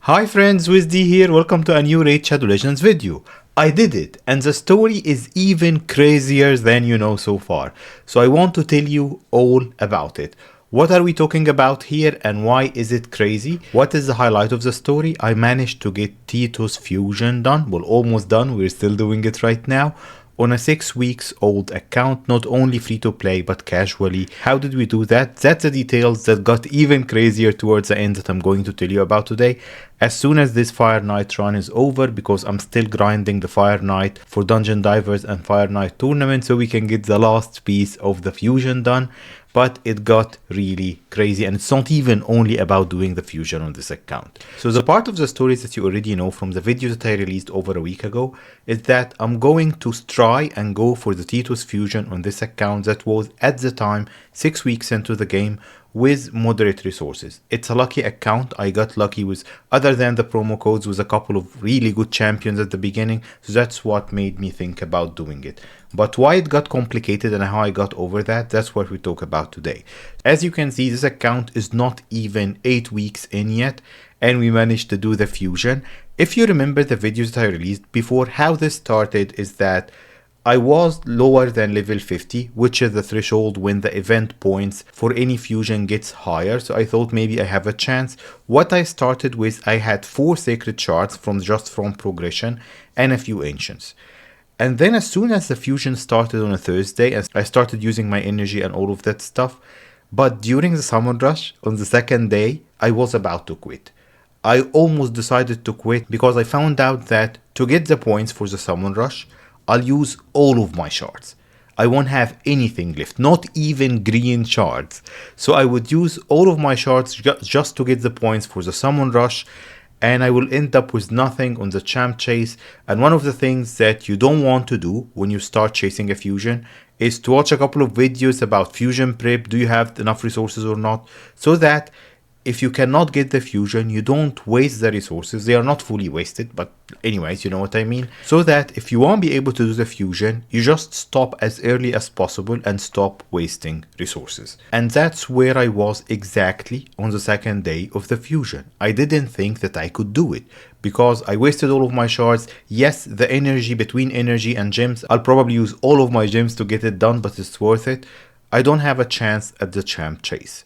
Hi friends, WizD here, welcome to a new Raid Shadow Legends video. I did it, and the story is even crazier than you know so far. So I want to tell you all about it. What are we talking about here and why is it crazy? What is the highlight of the story? I managed to get Titus Fusion done, well almost done, we're still doing it right now. On a 6 weeks old account, not only free to play but casually. How did we do that? That's the details that got even crazier towards the end that I'm going to tell you about today. As soon as this Fire Knight run is over, because I'm still grinding the Fire Knight for Dungeon Divers and Fire Knight tournament so we can get the last piece of the fusion done. But it got really crazy, and it's not even only about doing the fusion on this account. So the part of the stories that you already know from the video that I released over a week ago is that I'm going to try and go for the Titus fusion on this account that was at the time 6 weeks into the game with moderate resources. It's a lucky account. I got lucky with, other than the promo codes, with a couple of really good champions at the beginning, so that's what made me think about doing it. But why it got complicated and how I got over that, that's what we talk about today. As you can see, this account is not even 8 weeks in yet, and we managed to do the fusion. If you remember the videos that I released before, how this started is that I was lower than level 50, which is the threshold when the event points for any fusion gets higher, so I thought maybe I have a chance. What I started with, I had 4 sacred shards from progression and a few ancients. And then as soon as the fusion started on a Thursday, I started using my energy and all of that stuff. But during the summon rush, on the second day, I was about to quit. I almost decided to quit because I found out that to get the points for the summon rush, I'll use all of my shards. I won't have anything left, not even green shards. So I would use all of my shards just to get the points for the summon rush, and I will end up with nothing on the champ chase. And one of the things that you don't want to do when you start chasing a fusion is to watch a couple of videos about fusion prep. Do you have enough resources or not? So that if you cannot get the fusion, you don't waste the resources. They are not fully wasted, but anyways, you know what I mean. So that if you won't be able to do the fusion, you just stop as early as possible and stop wasting resources. And that's where I was exactly on the second day of the fusion. I didn't think that I could do it because I wasted all of my shards. Yes, the energy, between energy and gems, I'll probably use all of my gems to get it done, but it's worth it. I don't have a chance at the champ chase.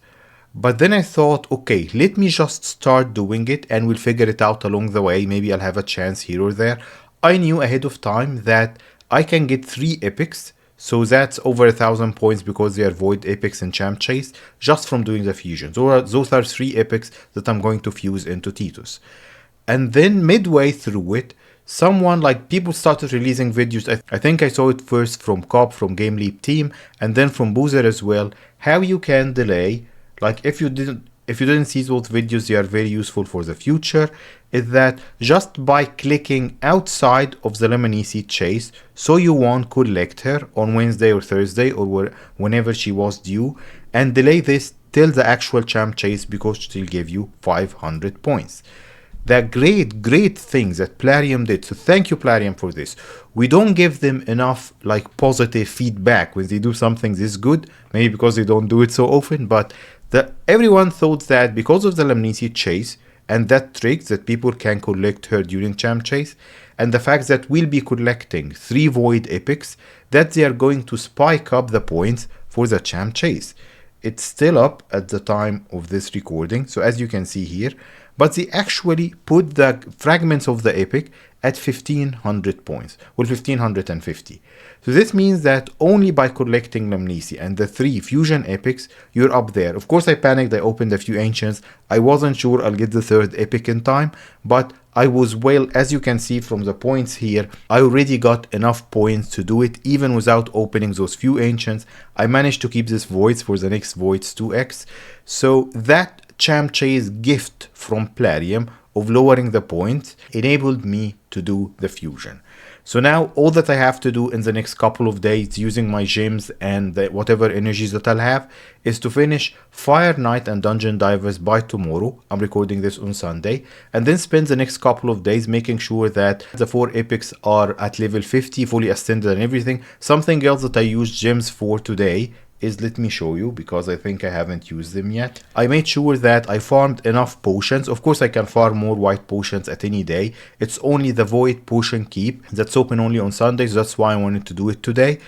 But then I thought, okay, let me just start doing it and we'll figure it out along the way. Maybe I'll have a chance here or there. I knew ahead of time that I can get 3 epics. So that's over 1,000 points because they are void epics and champ chase just from doing the fusions. Those are 3 epics that I'm going to fuse into Titus. And then midway through it, people started releasing videos. I think I saw it first from Cobb from Game Leap team and then from Boozer as well. How you can delay, like if you didn't see those videos, they are very useful for the future, is that just by clicking outside of the Lemon chase, so you won't collect her on Wednesday or Thursday or whenever she was due, and delay this till the actual champ chase because she'll give you 500 points. The great things that Plarium did, so thank you Plarium for this. We don't give them enough positive feedback when they do something this good, maybe because they don't do it so often, but everyone thought that because of the Lemnisi chase and that trick that people can collect her during champ chase, and the fact that we'll be collecting 3 void epics, that they are going to spike up the points for the champ chase. It's still up at the time of this recording, so as you can see here, but they actually put the fragments of the epic at 1500 points, well 1550. So this means that only by collecting Lemnisi and the 3 fusion epics, you're up there. Of course I panicked, I opened a few ancients, I wasn't sure I'll get the 3rd epic in time, but I was well, as you can see from the points here, I already got enough points to do it even without opening those few ancients. I managed to keep this voids for the next voids 2x. So that champ chase gift from Plarium of lowering the points enabled me to do the fusion. So now all that I have to do in the next couple of days using my gems and whatever energies that I'll have is to finish Fire Knight and Dungeon Divers by tomorrow. I'm recording this on Sunday, and then spend the next couple of days making sure that the 4 epics are at level 50, fully ascended and everything. Something else that I used gems for today is, let me show you, because I think I haven't used them yet. I made sure that I farmed enough potions. Of course, I can farm more white potions at any day. It's only the Void Potion Keep that's open only on Sundays. That's why I wanted to do it today.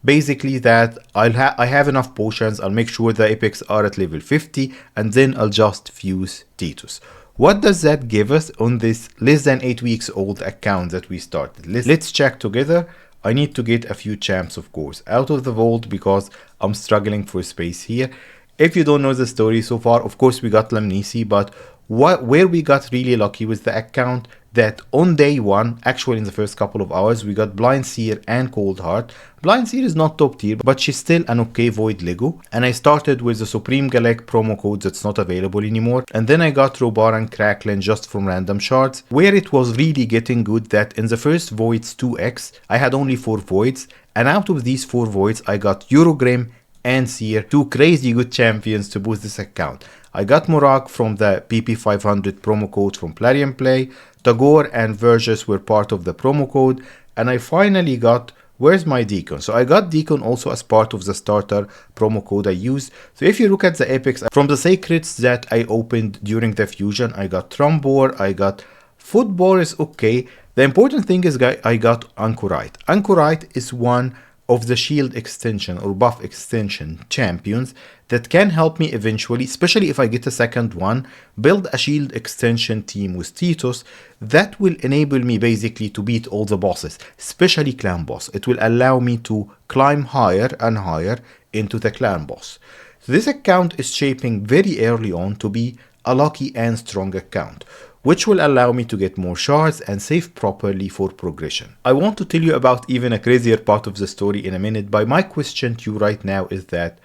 Basically that I have enough potions. I'll make sure the epics are at level 50, and then I'll just fuse Titus. What does that give us on this less than 8 weeks old account that we started? Let's check together. I need to get a few champs, of course, out of the vault because I'm struggling for space here. If you don't know the story so far, of course we got Lamnisi, but where we got really lucky with the account, that on day one, actually in the first couple of hours, we got Blind Seer and Cold Heart. Blind Seer is not top tier, but she's still an okay Void Lego. And I started with the Supreme Galek promo code that's not available anymore. And then I got Robar and Crackling just from random shards, where it was really getting good that in the first Voids 2x, I had only 4 Voids. And out of these 4 Voids, I got Eurogrim and Seer, 2 crazy good champions to boost this account. I got Morak from the PP500 promo code from Plarium Play. Tagore and Verges were part of the promo code. And I finally got, where's my Deacon? So I got Deacon also as part of the starter promo code I used. So if you look at the epics, from the sacreds that I opened during the fusion, I got Trombor, I got Football is okay. The important thing is I got Anchorite. Anchorite is one of the shield extension or buff extension champions that can help me eventually, especially if I get a second one, build a shield extension team with Titus that will enable me basically to beat all the bosses, especially clan boss. It will allow me to climb higher and higher into the clan boss. So this account is shaping very early on to be a lucky and strong account, which will allow me to get more shards and save properly for progression. I want to tell you about even a crazier part of the story in a minute, but my question to you right now is that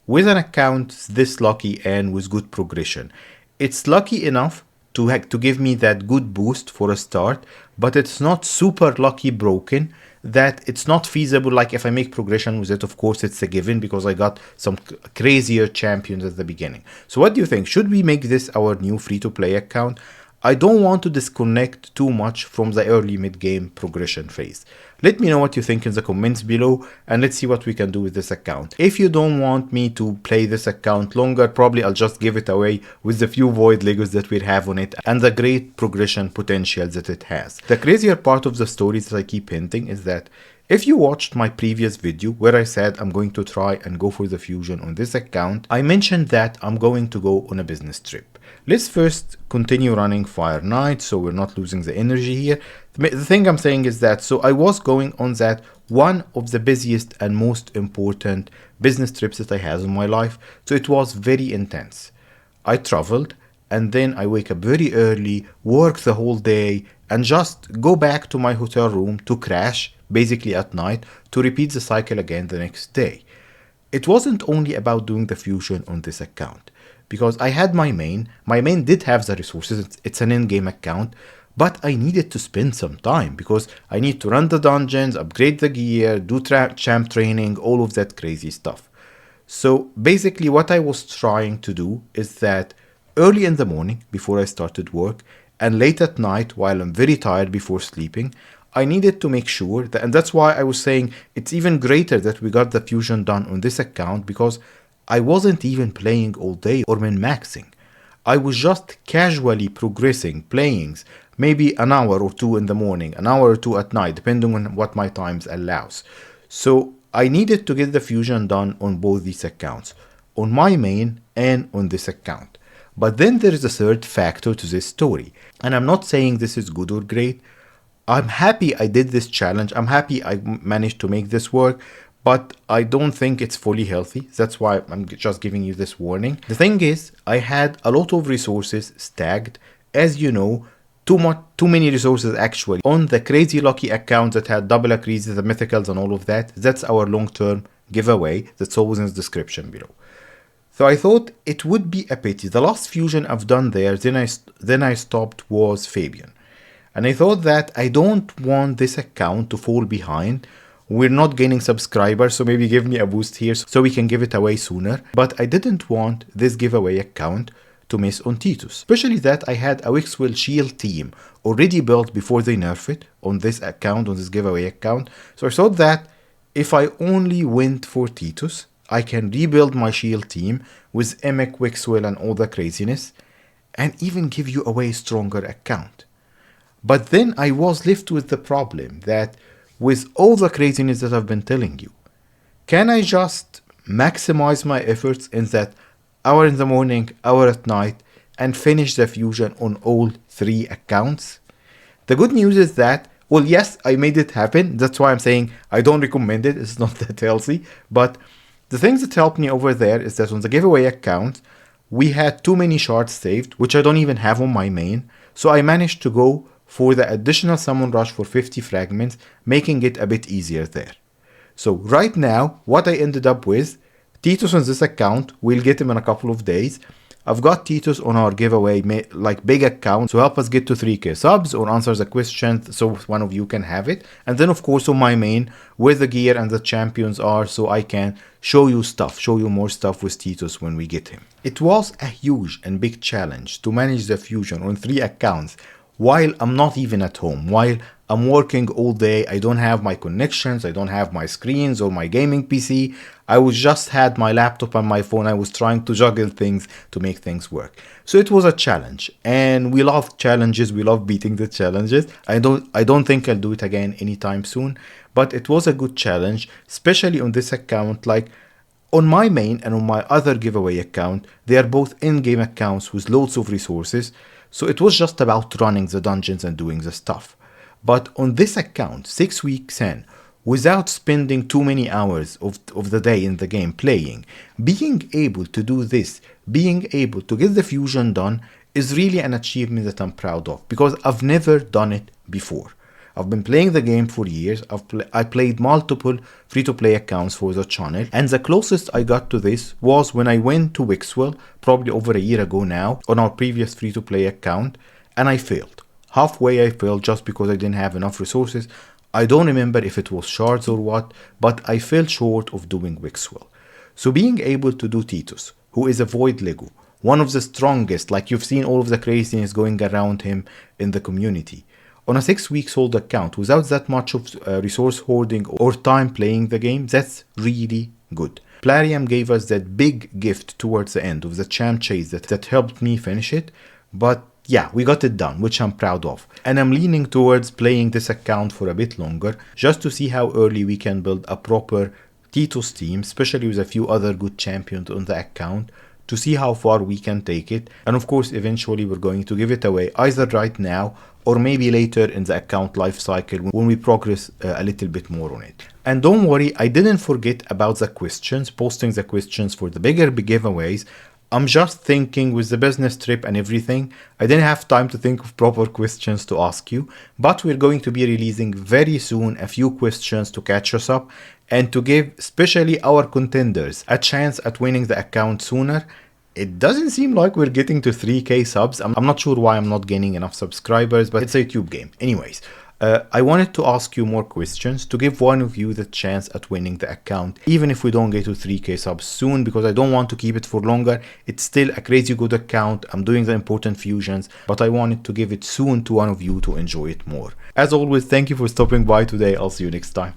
with an account this lucky and with good progression, it's lucky enough to give me that good boost for a start, but it's not super lucky broken that it's not feasible. Like if I make progression with it, of course it's a given because I got some crazier champions at the beginning. So what do you think? Should we make this our new free-to-play account? I don't want to disconnect too much from the early mid-game progression phase. Let me know what you think in the comments below and let's see what we can do with this account. If you don't want me to play this account longer, probably I'll just give it away with the few Void Legos that we have on it and the great progression potential that it has. The crazier part of the story that I keep hinting is that if you watched my previous video where I said I'm going to try and go for the fusion on this account, I mentioned that I'm going to go on a business trip. Let's first continue running Fire Knight so we're not losing the energy here. The thing I'm saying is that, so I was going on that one of the busiest and most important business trips that I had in my life. So it was very intense. I traveled and then I wake up very early, work the whole day and just go back to my hotel room to crash basically at night to repeat the cycle again the next day. It wasn't only about doing the fusion on this account, because I had my main did have the resources, it's an in-game account, but I needed to spend some time because I need to run the dungeons, upgrade the gear, do champ training, all of that crazy stuff. So basically what I was trying to do is that early in the morning before I started work and late at night while I'm very tired before sleeping, I needed to make sure that, and that's why I was saying it's even greater that we got the fusion done on this account, because I wasn't even playing all day or min-maxing. I was just casually progressing, playing maybe an hour or two in the morning, an hour or two at night, depending on what my times allows. So I needed to get the fusion done on both these accounts, on my main and on this account. But then there is a third factor to this story, and I'm not saying this is good or great. I'm happy I did this challenge. I'm happy I managed to make this work, but I don't think it's fully healthy. That's why I'm just giving you this warning. The thing is, I had a lot of resources stacked. As you know, too many resources actually. On the crazy lucky account that had double accreases, the mythicals and all of that, that's our long-term giveaway. That's always in the description below. So I thought it would be a pity. The last fusion I've done there, then I stopped, was Fabian. And I thought that I don't want this account to fall behind. We're not gaining subscribers, so maybe give me a boost here so we can give it away sooner. But I didn't want this giveaway account to miss on Titus. Especially that I had a Wixwell Shield team already built before they nerf it on this account, on this giveaway account. So I thought that if I only went for Titus, I can rebuild my shield team with Emic, Wixwell and all the craziness, and even give you a way stronger account. But then I was left with the problem that with all the craziness that I've been telling you, can I just maximize my efforts in that hour in the morning, hour at night, and finish the fusion on all 3 accounts? The good news is that, well, yes, I made it happen. That's why I'm saying I don't recommend it. It's not that healthy. But the things that helped me over there is that on the giveaway account, we had too many shards saved, which I don't even have on my main. So I managed to go for the additional summon rush for 50 fragments, making it a bit easier there. So right now, what I ended up with, Titus on this account, we'll get him in a couple of days. I've got Titus on our giveaway, like big account, so help us get to 3k subs or answer the question so one of you can have it. And then of course on my main, where the gear and the champions are, so I can show you more stuff with Titus when we get him. It was a huge and big challenge to manage the fusion on 3 accounts while I'm not even at home, while I'm working all day. I don't have my connections, I don't have my screens or my gaming PC. I was just had my laptop and my phone. I was trying to juggle things to make things work. So it was a challenge, and we love challenges. We love beating the challenges. I don't think I'll do it again anytime soon, but it was a good challenge, especially on this account. Like on my main and on my other giveaway account, they are both in-game accounts with loads of resources. So it was just about running the dungeons and doing the stuff. But on this account, 6 weeks in, without spending too many hours of the day in the game playing, being able to do this, being able to get the fusion done is really an achievement that I'm proud of, because I've never done it before. I've been playing the game for years. I played multiple free-to-play accounts for the channel, and the closest I got to this was when I went to Wixwell, probably over a year ago now, on our previous free-to-play account, and I failed. Halfway I failed just because I didn't have enough resources. I don't remember if it was shards or what, but I fell short of doing Wixwell. So being able to do Titus, who is a Void Lego, one of the strongest, like you've seen all of the craziness going around him in the community, on a 6 weeks old account without that much of resource hoarding or time playing the game, that's really good. Plarium gave us that big gift towards the end of the champ chase that helped me finish it, but yeah, we got it done, which I'm proud of. And I'm leaning towards playing this account for a bit longer, just to see how early we can build a proper Titus team, especially with a few other good champions on the account, to see how far we can take it. And of course, eventually we're going to give it away either right now or maybe later in the account life cycle when we progress a little bit more on it. And don't worry, I didn't forget about the questions, posting the questions for the bigger giveaways. I'm just thinking with the business trip and everything, I didn't have time to think of proper questions to ask you, but we're going to be releasing very soon a few questions to catch us up and to give especially our contenders a chance at winning the account sooner. It doesn't seem like we're getting to 3k subs. I'm not sure why I'm not gaining enough subscribers, but it's a YouTube game. Anyways, I wanted to ask you more questions to give one of you the chance at winning the account, even if we don't get to 3k subs soon, because I don't want to keep it for longer. It's still a crazy good account. I'm doing the important fusions, but I wanted to give it soon to one of you to enjoy it more. As always, thank you for stopping by today. I'll see you next time.